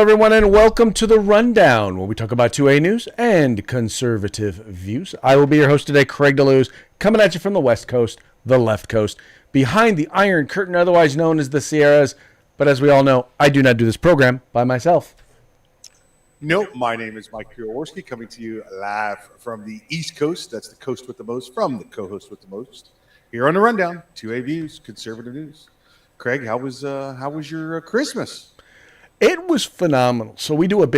everyone, and welcome to the Rundown, where we talk about 2A news and conservative views. I will be your host today, Craig DeLuz, coming at you from the West Coast, the left coast, behind the Iron Curtain, otherwise known as the Sierras. But as we all know, I do not do this program by myself. Nope, my name is Mike Piorowski, coming to you live from the East Coast. That's the coast with the most, from the co-host with the most. Here on the Rundown, 2A views, conservative news. Craig, how was your Christmas? It was phenomenal. So we do a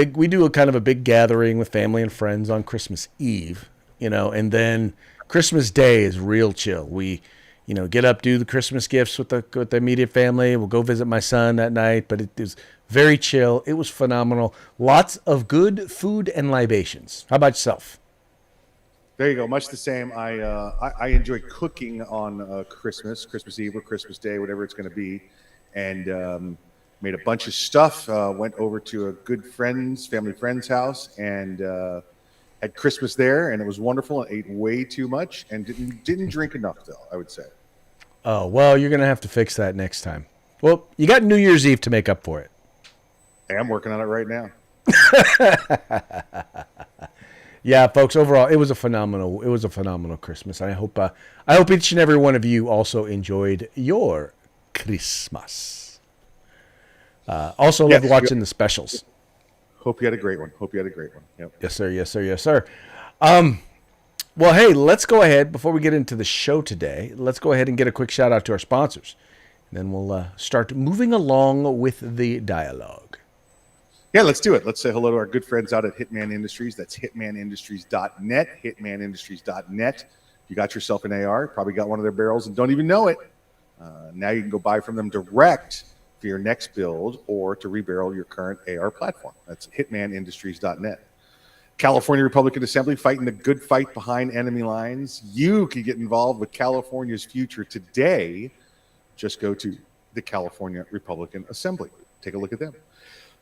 kind of a big gathering with family and friends on Christmas Eve, and then Christmas Day is real chill. We, get up, do the Christmas gifts with the immediate family. We'll go visit my son that night, but it is very chill. It was phenomenal. Lots of good food and libations. How about yourself? There you go. Much the same. I enjoy cooking on Christmas Eve or Christmas Day, whatever it's going to be, and made a bunch of stuff. Went over to a good family friend's house, and had Christmas there, and it was wonderful. And ate way too much, and didn't drink enough, though, I would say. Oh well, you're gonna have to fix that next time. Well, you got New Year's Eve to make up for it. Hey, I'm working on it right now. Yeah, folks. Overall, it was a phenomenal Christmas. I hope each and every one of you also enjoyed your Christmas. Also, loved watching the specials. Hope you had a great one. Yep. Yes, sir. Well, hey, let's go ahead before we get into the show today. Let's go ahead and get a quick shout out to our sponsors, and then we'll start moving along with the dialogue. Yeah, let's do it. Let's say hello to our good friends out at Hitman Industries. That's hitmanindustries.net. Hitmanindustries.net. You got yourself an AR, probably got one of their barrels and don't even know it. Now you can go buy from them direct for your next build or to rebarrel your current AR platform. That's hitmanindustries.net. California Republican Assembly, fighting the good fight behind enemy lines. You can get involved with California's future today. Just go to the California Republican Assembly. Take a look at them.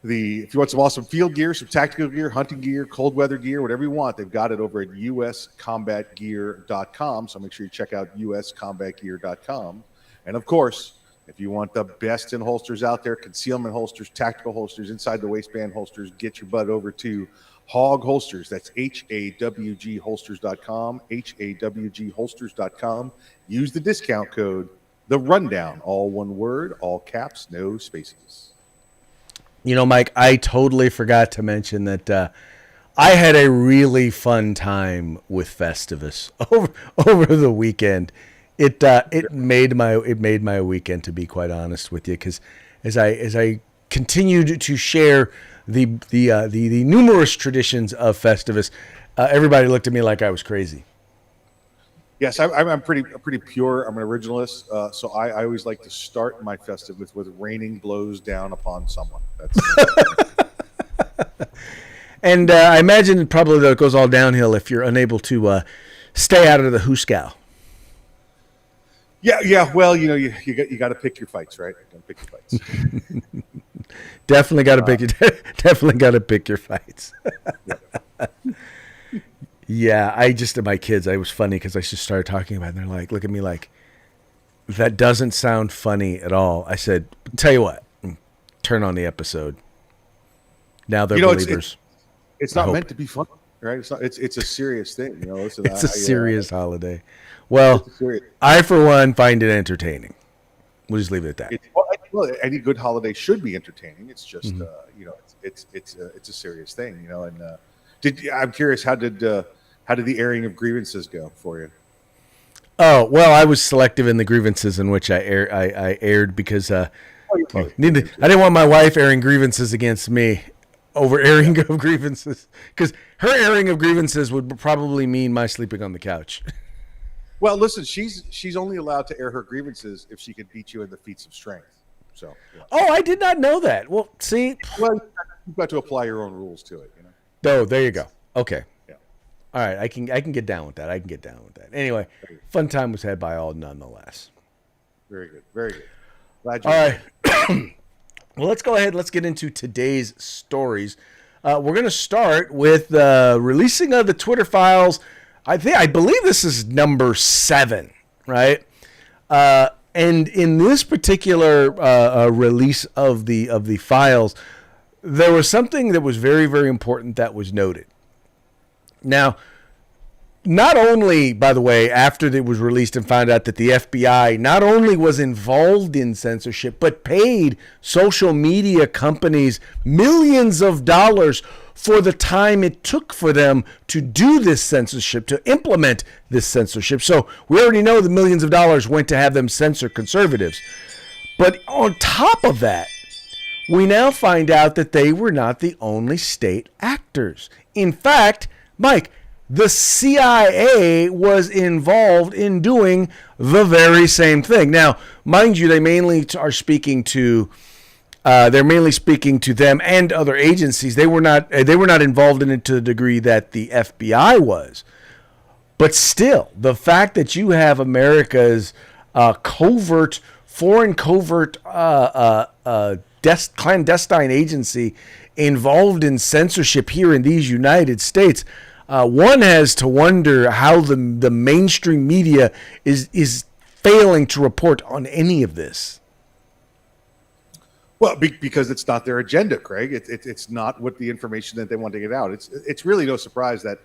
If you want some awesome field gear, some tactical gear, hunting gear, cold weather gear, whatever you want, they've got it over at uscombatgear.com. So make sure you check out uscombatgear.com. And of course, if you want the best in holsters out there, concealment holsters, tactical holsters, inside the waistband holsters, get your butt over to Hog Holsters. That's HAWGholsters.com, HAWGholsters.com. Use the discount code, The Rundown, all one word, all caps, no spaces. Mike, I totally forgot to mention that I had a really fun time with Festivus over the weekend. It made my weekend, to be quite honest with you, because as I continued to share the numerous traditions of Festivus, everybody looked at me like I was crazy. Yes, I'm pretty pure. I'm an originalist, so I always like to start my Festivus with "Raining blows down upon someone." That's and I imagine probably that it goes all downhill if you're unable to stay out of the hooskow. Yeah. Well, you got to pick your fights, right? You got to pick your fights. Definitely got to pick your fights. Yeah, my kids, I was funny because I just started talking about it, and they're like, look at me like, that doesn't sound funny at all. I said, tell you what, turn on the episode. Now they're believers. It's not meant to be fun, right? It's a serious thing. Listen, it's a serious holiday. Well, I, for one, find it entertaining. We'll just leave it at that. Well, any good holiday should be entertaining. It's just, it's a serious thing, and I'm curious, how did the airing of grievances go for you? Oh, well, I was selective in the grievances in which I aired because I didn't want my wife airing grievances against me over airing of grievances, because her airing of grievances would probably mean my sleeping on the couch. Well, listen, she's only allowed to air her grievances if she can beat you in the feats of strength. So. Yeah. Oh, I did not know that. Well, see. Well, you've got to apply your own rules to it, Oh, there you go. Okay. Yeah. All right, I can get down with that. Anyway, fun time was had by all nonetheless. Very good. Glad you. All right. Well, let's go ahead. Let's get into today's stories. We're going to start with the releasing of the Twitter files. I believe this is number 7, right? And in this particular release of the files, there was something that was very, very important that was noted. Now, not only, by the way, after it was released and found out that the FBI not only was involved in censorship, but paid social media companies millions of dollars for the time it took for them to do this censorship, to implement this censorship. So we already know the millions of dollars went to have them censor conservatives. But on top of that, we now find out that they were not the only state actors. In fact, Mike, the CIA was involved in doing the very same thing. Now, mind you, they mainly are speaking to they're mainly speaking to them and other agencies. They were not involved in it to the degree that the FBI was. But still, the fact that you have America's foreign covert clandestine agency involved in censorship here in these United States, one has to wonder how the mainstream media is failing to report on any of this. Well, because it's not their agenda, Craig. It's not what the information that they want to get out. It's really no surprise that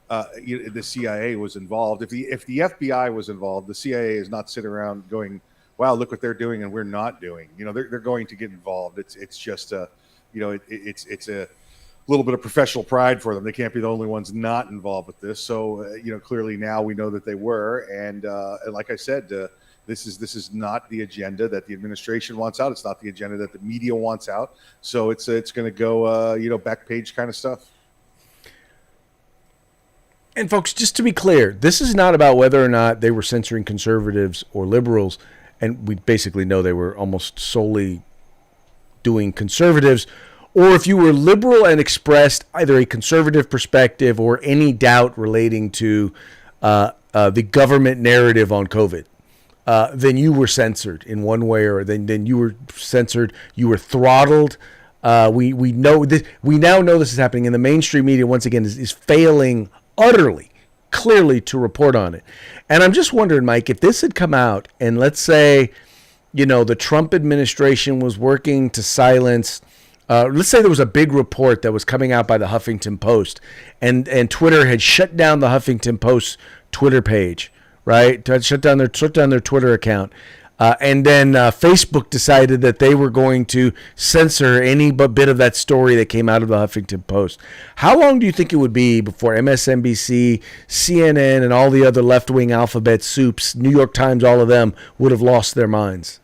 the CIA was involved. If the FBI was involved, the CIA is not sitting around going, "Wow, look what they're doing and we're not doing." They're going to get involved. It's just it's a little bit of professional pride for them. They can't be the only ones not involved with this. So clearly now we know that they were, and like I said. This is not the agenda that the administration wants out. It's not the agenda that the media wants out. So it's going to go back page kind of stuff. And folks, just to be clear, this is not about whether or not they were censoring conservatives or liberals, and we basically know they were almost solely doing conservatives. Or if you were liberal and expressed either a conservative perspective or any doubt relating to the government narrative on COVID. Then you were censored in one way, or then you were censored. You were throttled. We know this. We now know this is happening, and the mainstream media once again is failing utterly, clearly to report on it. And I'm just wondering, Mike, if this had come out, and let's say, the Trump administration was working to silence. Let's say there was a big report that was coming out by the Huffington Post, and Twitter had shut down the Huffington Post Twitter page. Right, to shut down their Twitter account, and then Facebook decided that they were going to censor any bit of that story that came out of the Huffington Post. How long do you think it would be before MSNBC, CNN, and all the other left-wing alphabet soups, New York Times, all of them would have lost their minds?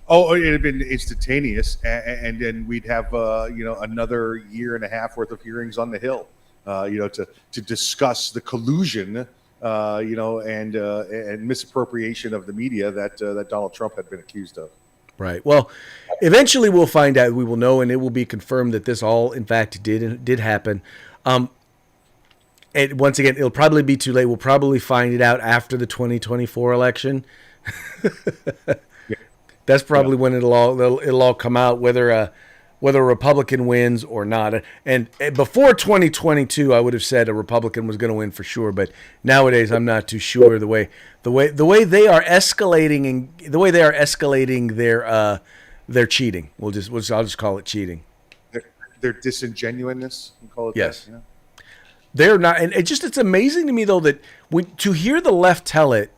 Oh, it'd have been instantaneous, and then we'd have another year and a half worth of hearings on the Hill, to discuss the collusion. And misappropriation of the media that Donald Trump had been accused of. Right. Well, eventually we'll find out. We will know, and it will be confirmed that this all, in fact, did happen. And once again, it'll probably be too late. We'll probably find it out after the 2024 election. That's probably when it'll all come out, whether a Republican wins or not. And before 2022, I would have said a Republican was going to win for sure. But nowadays, I'm not too sure. The way they are escalating their cheating. I'll just call it cheating. Their disingenuousness. We'll call it yes. That, yeah. They're not, and it's amazing to me though that to hear the left tell it.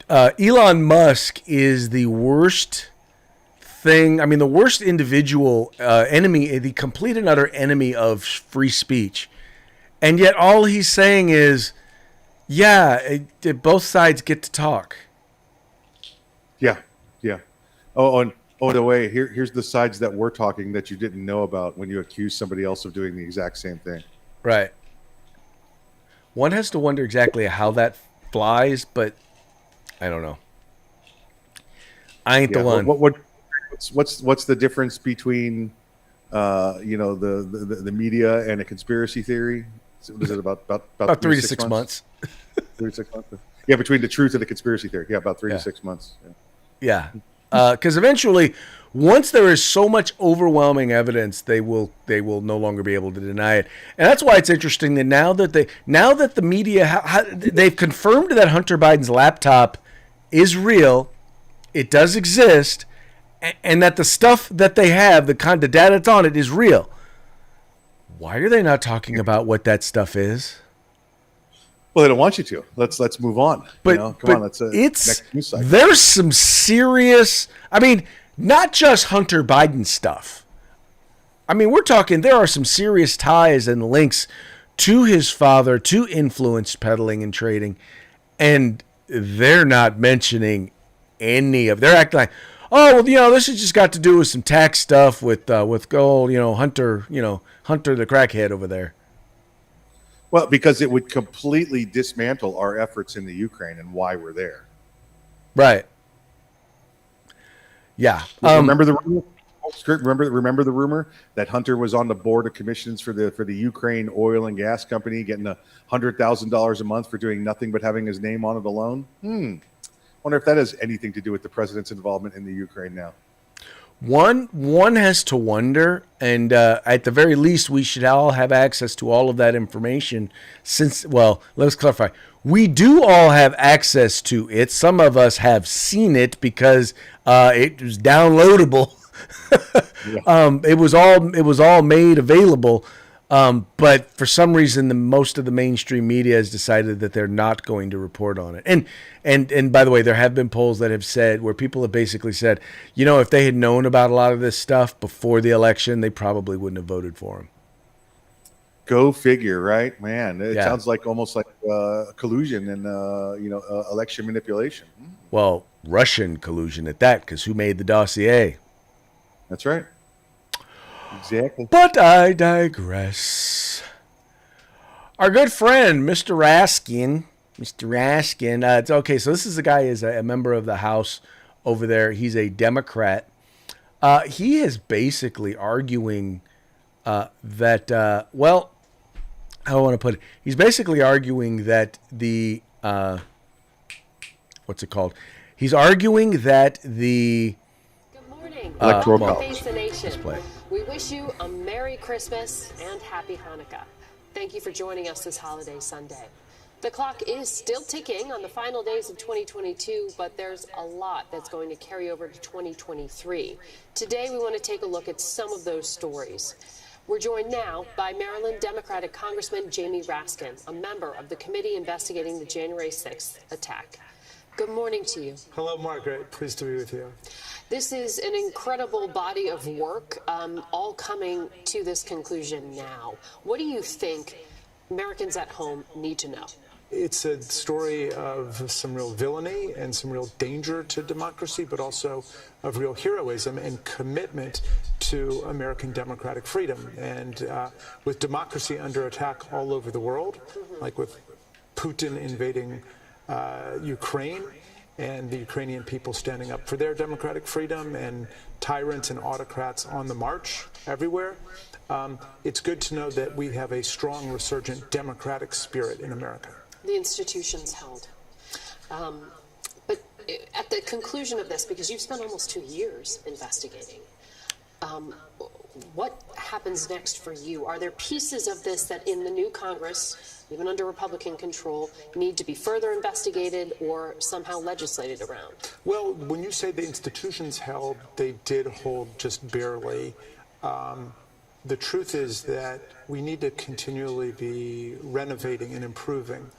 Elon Musk is the worst thing. I mean, the worst individual enemy, the complete and utter enemy of free speech. And yet all he's saying is, both sides get to talk. Yeah. Oh, the way, here's the sides that we're talking that you didn't know about when you accuse somebody else of doing the exact same thing. Right. One has to wonder exactly how that flies, but I don't know. I ain't the one. What's the difference between the media and a conspiracy theory? Was it about 3 to 6 months? 3 to 6 months. Yeah, between the truth and the conspiracy theory. Yeah, about 3 to 6 months. Yeah. Because eventually, once there is so much overwhelming evidence, they will no longer be able to deny it. And that's why it's interesting that now that the media they've confirmed that Hunter Biden's laptop is real, it does exist. and that the stuff that they have, the kind of data that's on it, is real. Why are they not talking about what that stuff is? Well, they don't want you to. Let's move on. But, Come on. Let's next news cycle. There's some serious. I mean, not just Hunter Biden stuff. I mean, we're talking. There are some serious ties and links to his father, to influence peddling and trading, and they're not mentioning any of. They're acting like, oh, well, this has just got to do with some tax stuff with gold. Hunter the crackhead over there. Well, because it would completely dismantle our efforts in the Ukraine and why we're there. Right. Yeah. Remember the rumor? Remember the rumor that Hunter was on the board of commissions for the Ukraine oil and gas company, getting $100,000 a month for doing nothing but having his name on it alone. Wonder if that has anything to do with the president's involvement in the Ukraine now. One has to wonder, and at the very least, we should all have access to all of that information. Let's clarify. We do all have access to it. Some of us have seen it because it was downloadable. Yeah. It was all made available. But for some reason, most of the mainstream media has decided that they're not going to report on it. And by the way, there have been polls that have said, where people have basically said, if they had known about a lot of this stuff before the election, they probably wouldn't have voted for him. Go figure, right? Man, it sounds like almost like collusion and election manipulation. Well, Russian collusion at that, because who made the dossier? That's right. Exactly. But I digress. Our good friend, Mr. Raskin. It's okay. So this is a guy is a member of the House over there. He's a Democrat. He is basically arguing that, how do I want to put it? He's basically arguing that the, what's it called? He's arguing that the Good morning. Electoral College. Display. We wish you a Merry Christmas and Happy Hanukkah. Thank you for joining us this holiday Sunday. The clock is still ticking on the final days of 2022, but there's a lot that's going to carry over to 2023. Today, we want to take a look at some of those stories. We're joined now by Maryland Democratic Congressman Jamie Raskin, a member of the committee investigating the January 6th attack. Good morning to you. Hello, Margaret. Pleased to be with you. This is an incredible body of work, all coming to this conclusion now. What do you think Americans at home need to know? It's a story of some real villainy and some real danger to democracy, but also of real heroism and commitment to American democratic freedom. And with democracy under attack all over the world, like with Putin invading Ukraine, and the Ukrainian people standing up for their democratic freedom, and tyrants and autocrats on the march everywhere, it's good to know that we have a strong, resurgent democratic spirit in America. The institutions held. But at the conclusion of this, because you've spent almost 2 years investigating, what happens next for you? Are there pieces of this that in the new Congress, even under Republican control, need to be further investigated or somehow legislated around? Well, when you say the institutions held, they did hold just barely. The truth is that we need to continually be renovating and improving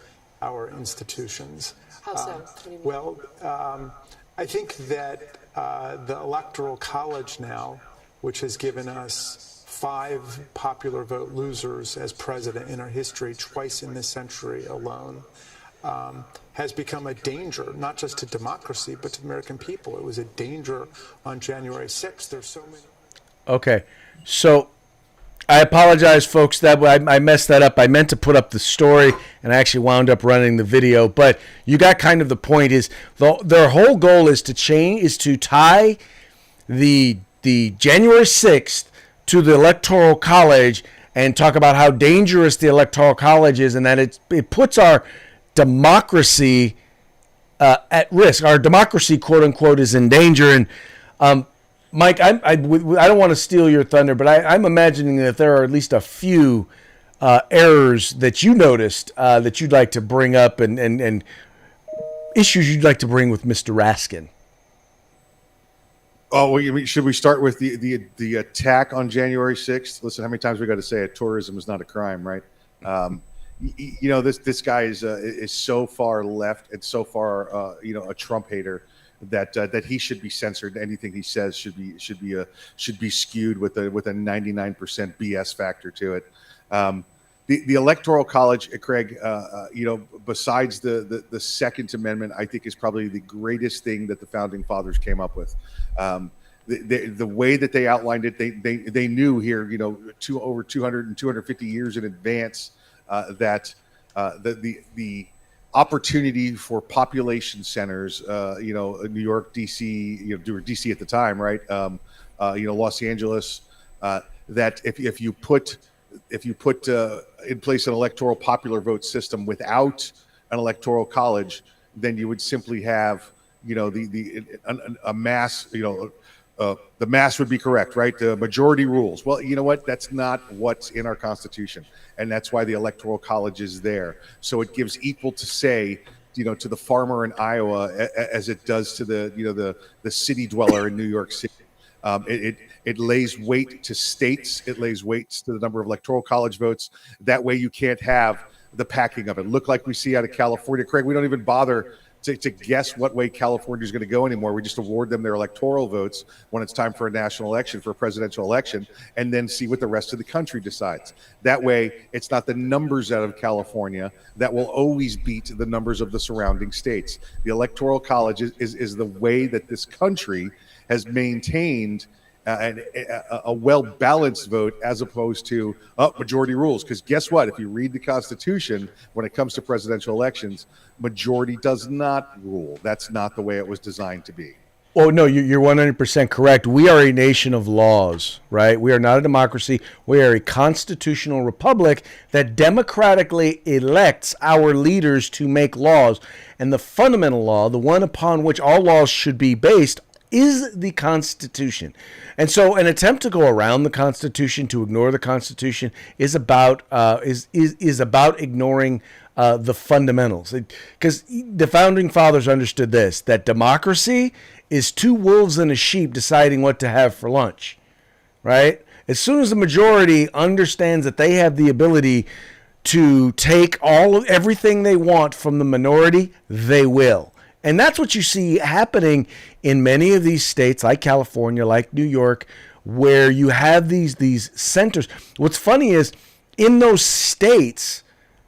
our institutions. How so? What do you mean? Well, I think that the Electoral College now, which has given us 5 popular vote losers as president in our history, twice in this century alone, has become a danger, not just to democracy, but to the American people. It was a danger on January 6th. There's so many. Okay, so I apologize, folks. That I messed that up. I meant to put up the story, and I actually wound up running the video. But you got kind of the point. Is their whole goal is to tie the January 6th to the Electoral College and talk about how dangerous the Electoral College is, and that it puts our democracy at risk. Our democracy, quote unquote, is in danger. And Mike, I don't want to steal your thunder, but I'm imagining that there are at least a few errors that you noticed that you'd like to bring up and issues you'd like to bring with Mr. Raskin. Oh, well, should we start with the attack on January 6th? Listen, how many times we got to say it? Tourism is not a crime, right? This guy is so far left and so far a Trump hater that he should be censored. Anything he says should be skewed with a 99% BS factor to it. The Electoral College, Craig, besides the Second Amendment, I think is probably the greatest thing that the founding fathers came up with. The way that they outlined it, they knew here, over 200 and 250 years in advance that the opportunity for population centers, New York, DC, DC at the time, right? Los Angeles, that if you put in place an electoral popular vote system without an electoral college, then you would simply have, a mass, the mass would be correct, right? The majority rules. Well, you know what? That's not what's in our Constitution, and that's why the electoral college is there. So it gives equal to say, to the farmer in Iowa as it does to the city dweller in New York City. It lays weight to states. It lays weights to the number of electoral college votes. That way you can't have the packing of it. Look like we see out of California. Craig, we don't even bother to guess what way California is going to go anymore. We just award them their electoral votes when it's time for a national election, for a presidential election, and then see what the rest of the country decides. That way, it's not the numbers out of California that will always beat the numbers of the surrounding states. The Electoral College is the way that this country has maintained a well-balanced vote as opposed to majority rules. Because guess what? If you read the Constitution, when it comes to presidential elections, majority does not rule. That's not the way it was designed to be. Oh, no, you're 100% correct. We are a nation of laws, right? We are not a democracy. We are a constitutional republic that democratically elects our leaders to make laws. And the fundamental law, the one upon which all laws should be based, is the Constitution. And so an attempt to go around the Constitution, to ignore the Constitution, is about about ignoring the fundamentals. Because the founding fathers understood this, that democracy is two wolves and a sheep deciding what to have for lunch, right? As soon as the majority understands that they have the ability to take everything they want from the minority, they will. And that's what you see happening in many of these states, like California, like New York, where you have these centers. What's funny is, in those states,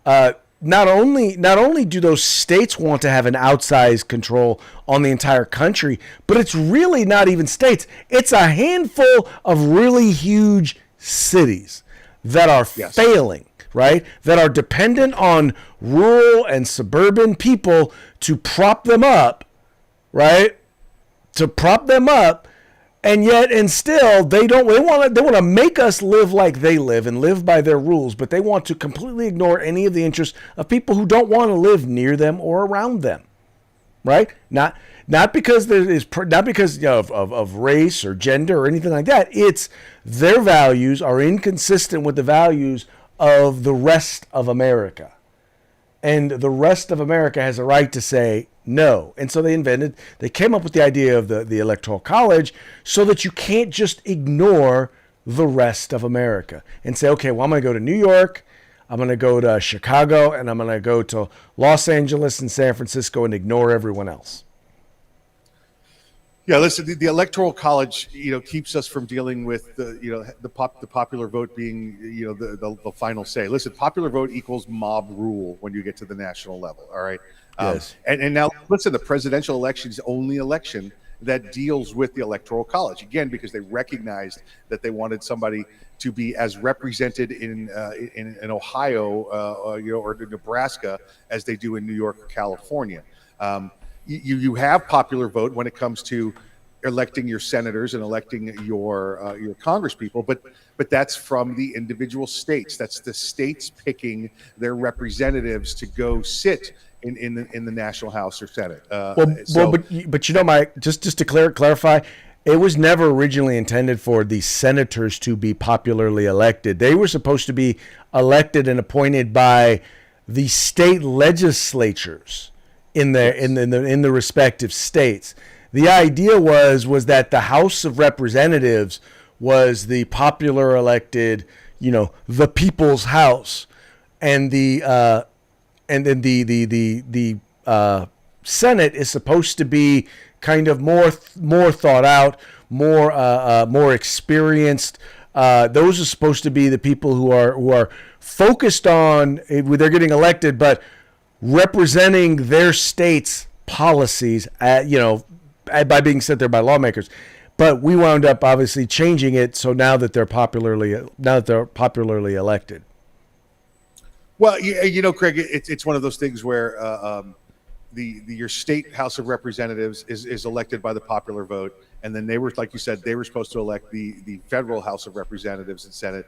not only do those states want to have an outsized control on the entire country, but it's really not even states. It's a handful of really huge cities that are failing, right? That are dependent on rural and suburban people to prop them up, right? To prop them up, and still they want to make us live like they live and live by their rules, but they want to completely ignore any of the interests of people who don't want to live near them or around them, right? Not because of race or gender or anything like that. It's their values are inconsistent with the values of the rest of America. And the rest of America has a right to say no. And so they came up with the idea of the Electoral College so that you can't just ignore the rest of America and say, okay, well, I'm going to go to New York, I'm going to go to Chicago, and I'm going to go to Los Angeles and San Francisco and ignore everyone else. Yeah, listen, the Electoral College, keeps us from dealing with the popular vote being, the final say. Listen, popular vote equals mob rule when you get to the national level. All right. Yes. And now, listen, the presidential election is the only election that deals with the Electoral College, again, because they recognized that they wanted somebody to be as represented in Ohio, or Nebraska as they do in New York or California. You have popular vote when it comes to electing your senators and electing your congresspeople, but that's from the individual states. That's the states picking their representatives to go sit in the national House or Senate. But Mike, just to clarify, it was never originally intended for the senators to be popularly elected. They were supposed to be elected and appointed by the state legislatures in the respective states. the idea was that the House of Representatives was the popular elected, the people's house, and then the Senate is supposed to be kind of more thought out, more experienced. Those are supposed to be the people who are focused on, they're getting elected, but representing their state's policies, by being sent there by lawmakers. But we wound up obviously changing it so now that they're popularly elected. Well, Craig, it's one of those things where your state House of Representatives is elected by the popular vote, and then they were, like you said, they were supposed to elect the federal House of Representatives and Senate.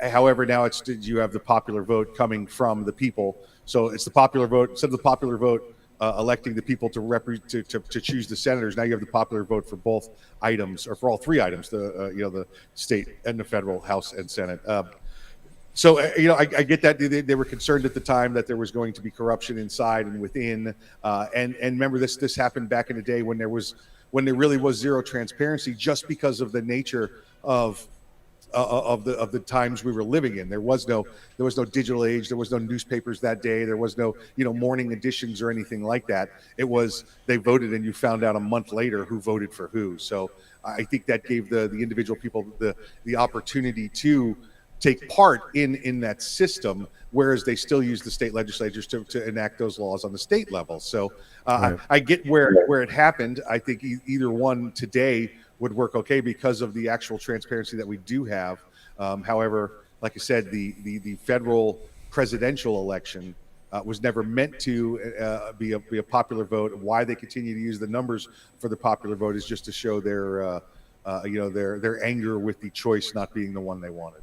However, now you have the popular vote coming from the people, so it's the popular vote. Instead of the popular vote electing the people to choose the senators, now you have the popular vote for both items, or for all three items, the state and the federal House and Senate. So, I get that they were concerned at the time that there was going to be corruption inside and within. And remember, this happened back in the day when there really was zero transparency, just because of the nature of the times we were living in. There was no digital age. There was no newspapers that day. There was no morning editions or anything like that. It was, they voted and you found out a month later who voted for who. So I think that gave the individual people the opportunity to take part in that system, whereas they still use the state legislatures to enact those laws on the state level. So right. I get where it happened. I think either one today would work okay because of the actual transparency that we do have. However, like I said, the federal presidential election was never meant to be a popular vote. Why they continue to use the numbers for the popular vote is just to show their anger with the choice not being the one they wanted.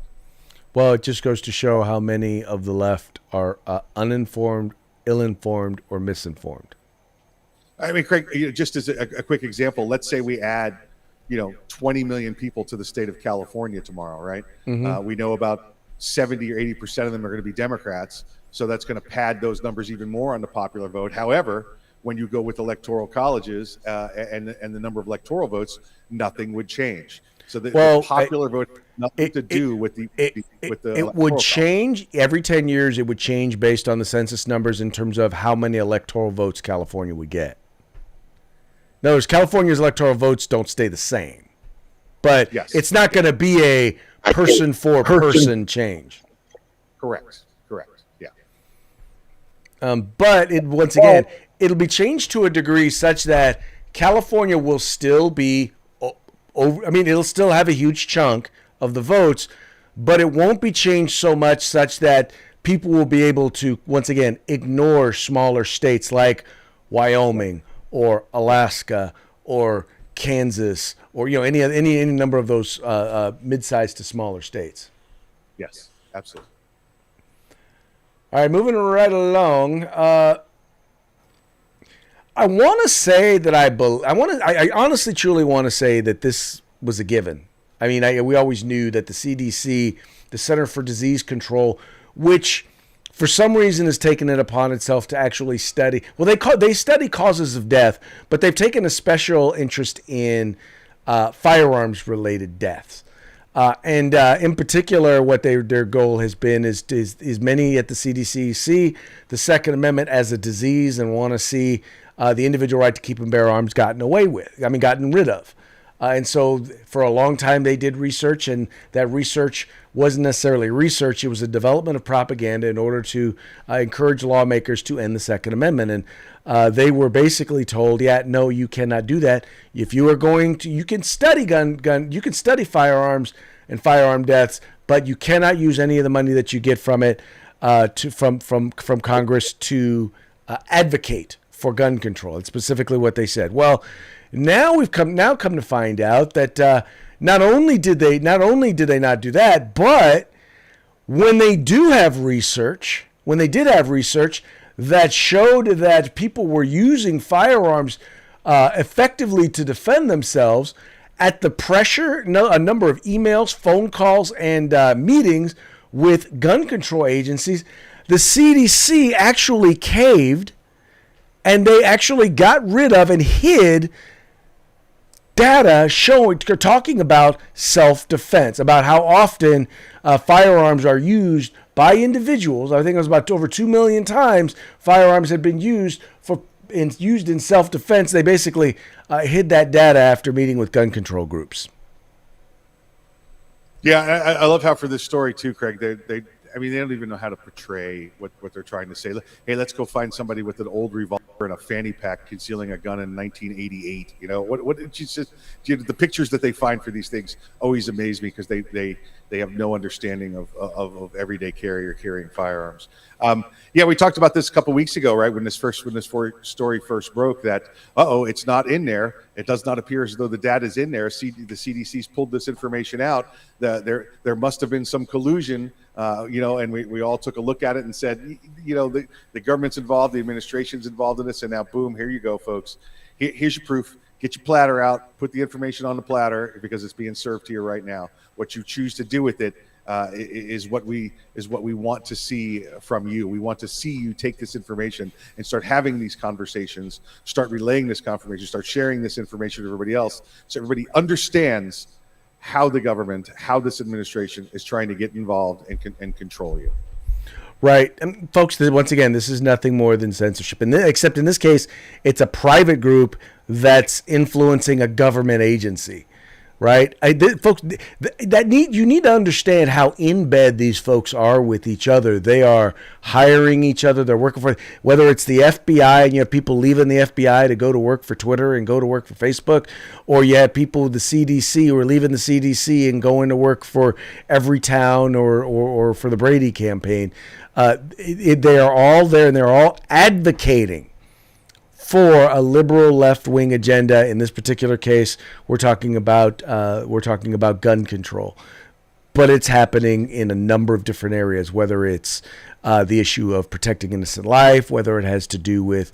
Well, it just goes to show how many of the left are uninformed, ill-informed, or misinformed. I mean, Craig, just as a quick example, let's say we add, 20 million people to the state of California tomorrow, right? Mm-hmm. We know about 70 or 80% of them are going to be Democrats, so that's going to pad those numbers even more on the popular vote. However, when you go with electoral colleges and the number of electoral votes, nothing would change. So the popular vote has nothing to do with the it would change every 10 years. It would change based on the census numbers in terms of how many electoral votes California would get. In other words, California's electoral votes don't stay the same, but yes, it's not going to be a person for person change. Correct. Yeah. But once again, it'll be changed to a degree such that California will still be it'll still have a huge chunk of the votes, but it won't be changed so much such that people will be able to, once again, ignore smaller states like Wyoming or Alaska or Kansas or any number of those mid-sized to smaller states. Yes, absolutely. All right, moving right along. I want to say that I honestly, truly want to say that this was a given. I mean, we always knew that the CDC, the Center for Disease Control, which for some reason has taken it upon itself to actually study. Well, they study causes of death, but they've taken a special interest in firearms-related deaths. And in particular, what their goal has been is many at the CDC see the Second Amendment as a disease and want to see the individual right to keep and bear arms gotten rid of. And so for a long time they did research, and that research wasn't necessarily research. It was a development of propaganda in order to encourage lawmakers to end the Second Amendment. And they were basically told, no, you cannot do that. If you are going to, you can study you can study firearms and firearm deaths, but you cannot use any of the money that you get from it from Congress to advocate for gun control. It's specifically what they said. Well, now we've come to find out that not only did they not do that, but when they did have research that showed that people were using firearms effectively to defend themselves, at the pressure, a number of emails, phone calls, and meetings with gun control agencies, the CDC actually caved and they actually got rid of and hid data talking about self-defense, about how often firearms are used by individuals. I think it was about over 2 million times firearms had been used in self-defense. They basically hid that data after meeting with gun control groups. Yeah, I love how for this story too, Craig, I mean, they don't even know how to portray what they're trying to say. Hey, let's go find somebody with an old revolver and a fanny pack concealing a gun in 1988. You know, what did you just, the pictures that they find for these things always amaze me because they have no understanding of everyday carrying firearms. Yeah, we talked about this a couple weeks ago, right? When this story first broke, that it's not in there. It does not appear as though the data is in there. The CDC's pulled this information out. There must have been some collusion, and we all took a look at it and said, the government's involved, the administration's involved in this, and now boom, here you go, folks. Here's your proof. Get your platter out. Put the information on the platter because it's being served to you right now. What you choose to do with it is what we want to see from you. We want to see you take this information and start having these conversations, start relaying this confirmation, start sharing this information to everybody else, so everybody understands how the government, how this administration is trying to get involved and control you. Right. And folks, once again, this is nothing more than censorship. Except in this case, it's a private group that's influencing a government agency. Right. Folks, you need to understand how in bed these folks are with each other. They are hiring each other. They're working for, whether it's the FBI and you have people leaving the FBI to go to work for Twitter and go to work for Facebook, or you have people with the CDC who are leaving the CDC and going to work for Everytown or for the Brady campaign. They are all there and they're all advocating for a liberal left-wing agenda. In this particular case, we're talking about gun control, but it's happening in a number of different areas. Whether it's the issue of protecting innocent life, whether it has to do with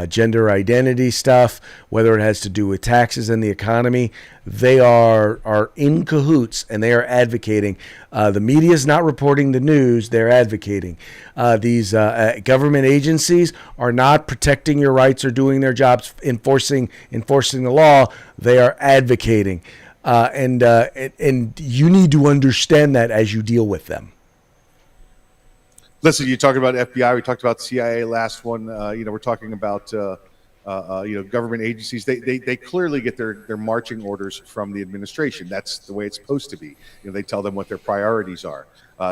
gender identity stuff, whether it has to do with taxes and the economy, they are in cahoots and they are advocating. The media is not reporting the news; they're advocating. These government agencies are not protecting your rights or doing their jobs, enforcing the law. They are advocating, and you need to understand that as you deal with them. Listen, you talked about FBI. We talked about CIA last one. We're talking about government agencies. They clearly get their marching orders from the administration. That's the way it's supposed to be. They tell them what their priorities are.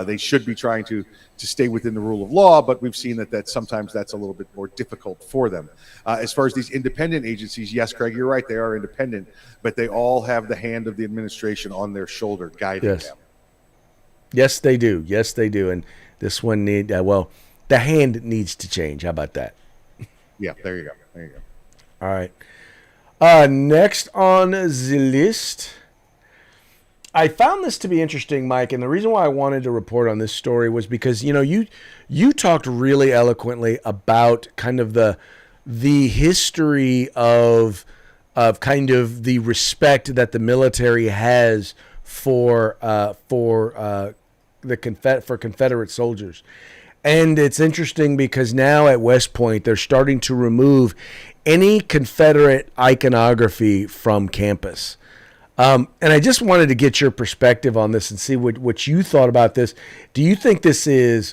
They should be trying to stay within the rule of law, but we've seen that sometimes that's a little bit more difficult for them. As far as these independent agencies, yes, Craig, you're right. They are independent, but they all have the hand of the administration on their shoulder guiding them. Yes, they do. Yes, they do. And this one the hand needs to change. How about that? Yeah, there you go. All right. Next on the list, I found this to be interesting, Mike, and the reason why I wanted to report on this story was because you talked really eloquently about kind of the history of kind of the respect that the military has for Confederate soldiers. And it's interesting because now at West Point, they're starting to remove any Confederate iconography from campus. And I just wanted to get your perspective on this and see what you thought about this. Do you think this is,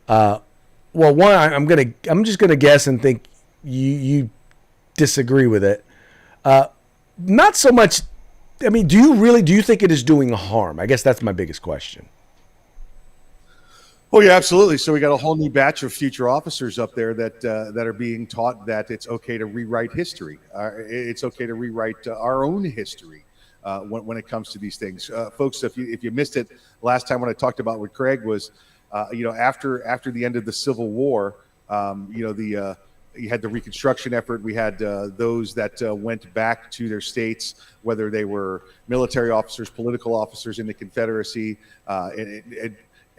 I'm just gonna guess and think you disagree with it. Not so much. I mean, do you think it is doing harm? I guess that's my biggest question. Oh yeah, absolutely. So we got a whole new batch of future officers up there that are being taught that it's okay to rewrite history. It's okay to rewrite our own history when it comes to these things, folks. If you missed it last time when I talked about what Craig was, after the end of the Civil War, you had the Reconstruction effort. We had those that went back to their states, whether they were military officers, political officers in the Confederacy,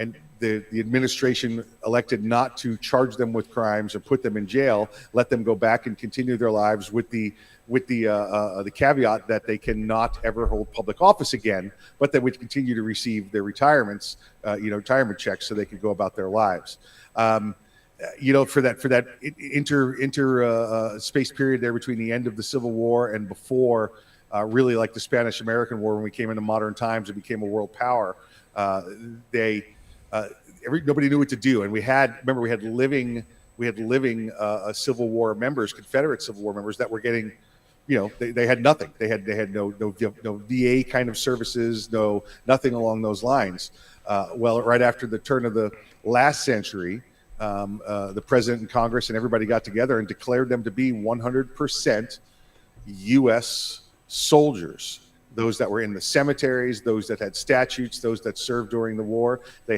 and the administration elected not to charge them with crimes or put them in jail, let them go back and continue their lives with the caveat that they cannot ever hold public office again, but they would continue to receive their retirement checks so they could go about their lives. for that inter space period there between the end of the Civil War and before, really like the Spanish-American War, when we came into modern times and became a world power, nobody knew what to do, and we had living Civil War members, Confederate Civil War members that were getting, they had nothing. They had no VA kind of services, nothing along those lines. Well, right after the turn of the last century, the president and Congress and everybody got together and declared them to be 100% U.S. soldiers. Those that were in the cemeteries, those that had statutes, those that served during the war, they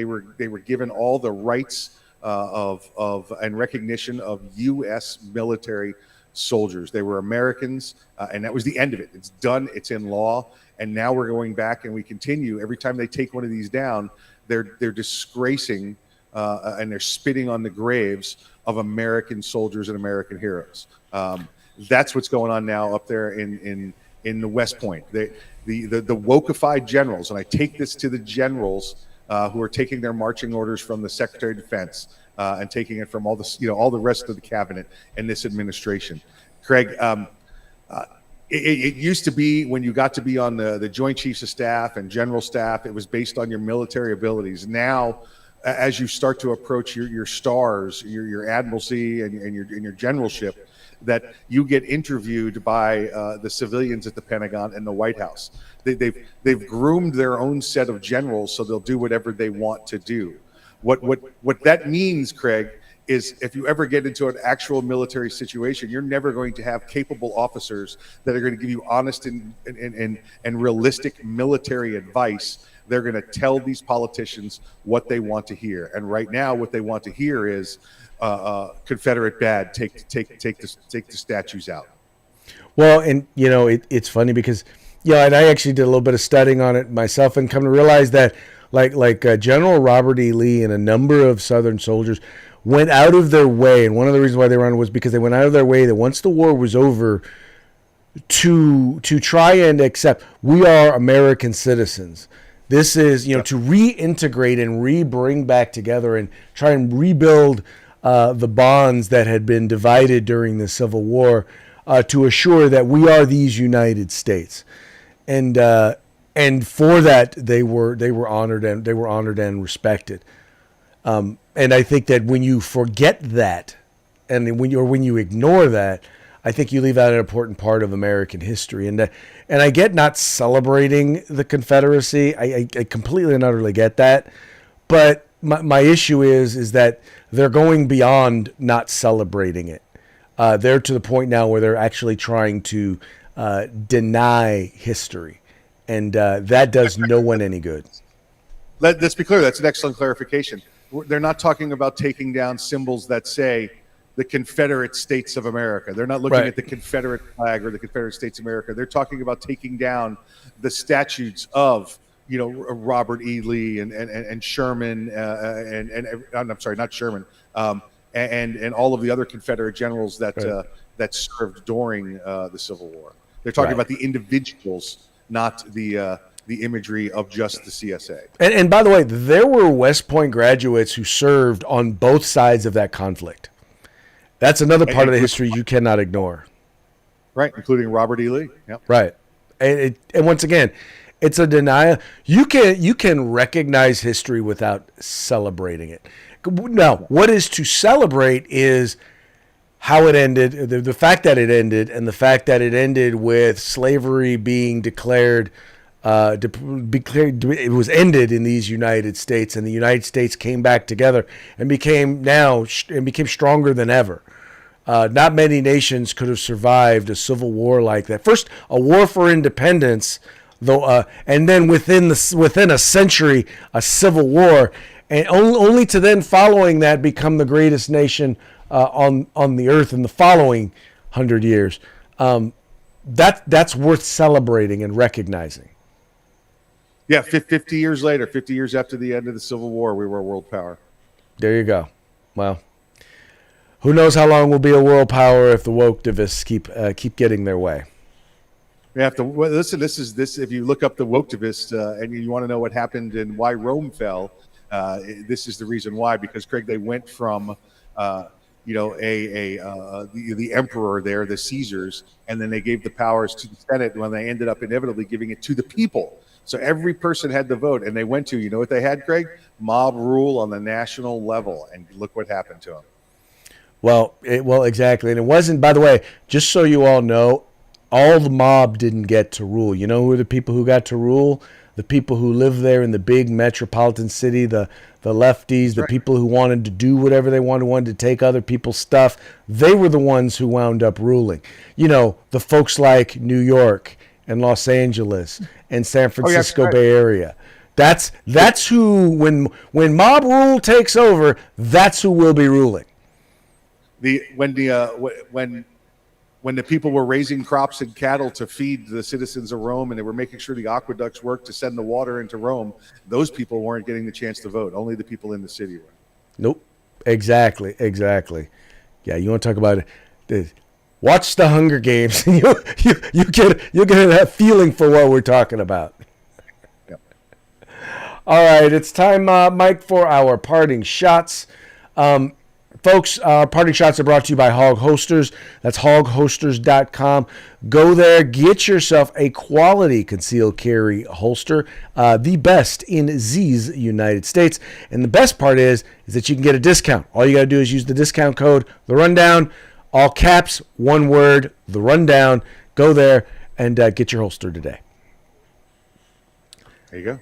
were given all the rights and recognition of U.S. military soldiers. They were Americans, and that was the end of it. It's done. It's in law. And now we're going back, and we continue. Every time they take one of these down, they're disgracing and they're spitting on the graves of American soldiers and American heroes. That's what's going on now up there in the West Point. The wokeified generals, and I take this to the generals who are taking their marching orders from the Secretary of Defense and taking it from all the rest of the cabinet and this administration. Craig, it used to be, when you got to be on the Joint Chiefs of Staff and General Staff, it was based on your military abilities. Now, as you start to approach your stars, your admiralty and your generalship, that you get interviewed by the civilians at the Pentagon and the White House. They've groomed their own set of generals, so they'll do whatever they want to do. What that means, Craig, is if you ever get into an actual military situation, you're never going to have capable officers that are going to give you honest and realistic military advice. They're going to tell these politicians what they want to hear. And right now, what they want to hear is Confederate bad, take the statues out. Well, and it's funny because and I actually did a little bit of studying on it myself and come to realize that like General Robert E. Lee and a number of Southern soldiers went out of their way, and one of the reasons why they were on was because they went out of their way that once the war was over to try and accept we are American citizens. This is to reintegrate and bring back together and try and rebuild the bonds that had been divided during the Civil War, to assure that we are these United States, and for that they were honored and respected. And I think that when you forget that, and when you ignore that, I think you leave out an important part of American history. And I get not celebrating the Confederacy. I completely and utterly get that. But my issue is that they're going beyond not celebrating it. They're to the point now where they're actually trying to deny history. And that does no one any good. Let's be clear. That's an excellent clarification. They're not talking about taking down symbols that say the Confederate States of America. They're not looking at the Confederate flag or the Confederate States of America. They're talking about taking down the statutes of Robert E. Lee and Sherman and I'm sorry, not Sherman, and all of the other Confederate generals that served during the Civil War. They're talking about the individuals, not the imagery of just the CSA. And by the way, there were West Point graduates who served on both sides of that conflict. That's another part of the history you cannot ignore. Right, including Robert E. Lee. Yep. Right. And once again, it's a denial. You can recognize history without celebrating it. Now, what is to celebrate is how it ended, the fact that it ended, and the fact that it ended with slavery being declared. It was ended in these United States, and the United States came back together and became stronger than ever. Not many nations could have survived a civil war like that. First, a war for independence, though, and then within a century, a civil war, and only to then, following that, become the greatest nation on the earth in the following 100 years. That's worth celebrating and recognizing. Yeah, 50 years later, 50 years after the end of the Civil War, we were a world power. There you go. Well, who knows how long we'll be a world power if the wokedivists keep getting their way. We have to listen. This. If you look up the wokedivists and you want to know what happened and why Rome fell, This is the reason why, because Craig, they went from the emperor there, the Caesars, and then they gave the powers to the Senate when they ended up inevitably giving it to the people. So every person had the vote, and they went to, you know what they had, Craig? Mob rule on the national level, and look what happened to them. Well, exactly. And it wasn't, by the way, just so you all know, all the mob didn't get to rule. You know who are the people who got to rule? The people who live there in the big metropolitan city, the lefties, the people who wanted to do whatever they wanted to take other people's stuff. They were the ones who wound up ruling. You know, the folks like New York and Los Angeles and San Francisco Bay Area. That's who, when mob rule takes over, that's who will be ruling. When the people were raising crops and cattle to feed the citizens of Rome, and they were making sure the aqueducts worked to send the water into Rome, those people weren't getting the chance to vote. Only the people in the city were. Nope. Exactly. Yeah, you want to talk about it? Watch the Hunger Games, and you'll get a feeling for what we're talking about. Yep. All right, it's time, Mike, for our parting shots. Folks, our parting shots are brought to you by Hog Hosters. That's hoghosters.com. Go there, get yourself a quality concealed carry holster, the best in Z's United States. And the best part is that you can get a discount. All you got to do is use the discount code, The Rundown, all caps, one word, The Rundown. Go there and get your holster today. There you go.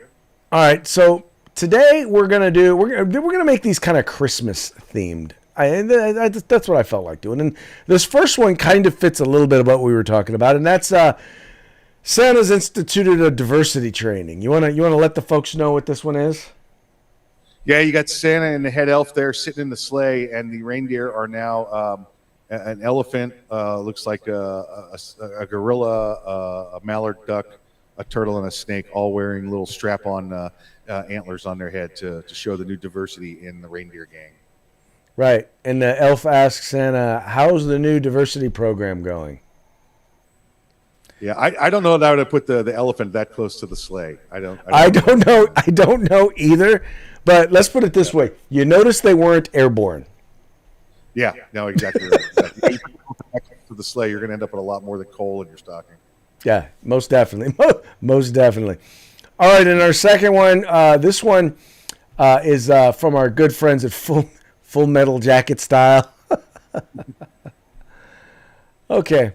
All right, so today we're gonna make these kind of Christmas themed. That's what I felt like doing. And this first one kind of fits a little bit of what we were talking about, and that's Santa's instituted a diversity training. You wanna let the folks know what this one is? Yeah, you got Santa and the head elf there sitting in the sleigh, and the reindeer are now an elephant, looks like a gorilla, a mallard duck, a turtle, and a snake, all wearing little strap-on antlers on their head to show the new diversity in the reindeer gang. Right. And the elf asks Santa, how's the new diversity program going? Yeah, I don't know that I would have put the elephant that close to the sleigh. I don't know. I don't know either. But let's put it this way. You notice they weren't airborne. Yeah, no, exactly right. Exactly. To the sleigh, you're going to end up with a lot more than coal in your stocking. Yeah, most definitely. Most definitely. All right, and our second one, this one is from our good friends at Full Metal Jacket Style. Okay.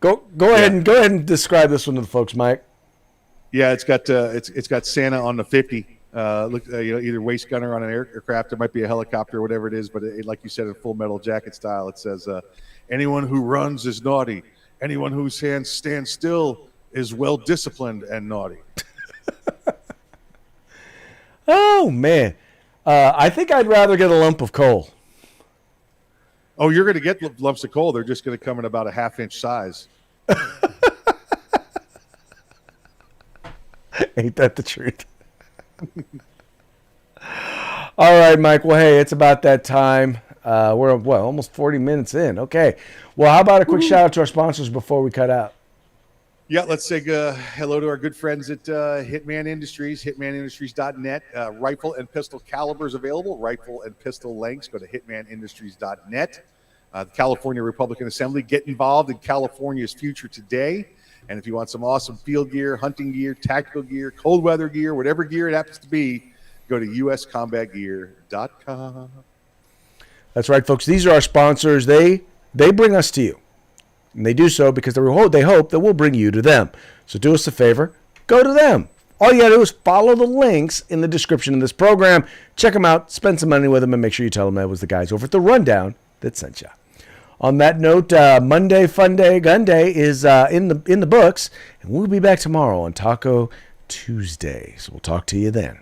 Go ahead and describe this one to the folks, Mike. Yeah, it's got Santa on the 50. Either waist gunner on an aircraft, it might be a helicopter, whatever it is, but like you said, in Full Metal Jacket Style, it says, anyone who runs is naughty. Anyone who stands still is well disciplined and naughty. Oh man, I think I'd rather get a lump of coal. Oh, you're going to get lumps of coal. They're just going to come in about a half-inch size. Ain't that the truth? All right, Mike. Well, hey, it's about that time. We're almost 40 minutes in. Okay. Well, how about a quick shout out to our sponsors before we cut out? Yeah, let's say hello to our good friends at Hitman Industries, hitmanindustries.net. Rifle and pistol calibers available, rifle and pistol lengths. Go to hitmanindustries.net. The California Republican Assembly, get involved in California's future today. And if you want some awesome field gear, hunting gear, tactical gear, cold weather gear, whatever gear it happens to be, go to uscombatgear.com. That's right, folks. These are our sponsors. They bring us to you. And they do so because they hope that we'll bring you to them. So do us a favor, go to them. All you got to do is follow the links in the description of this program. Check them out, spend some money with them, and make sure you tell them that was the guys over at The Rundown that sent you. On that note, Monday Fun Day, Gun Day is in the books, and we'll be back tomorrow on Taco Tuesday. So we'll talk to you then.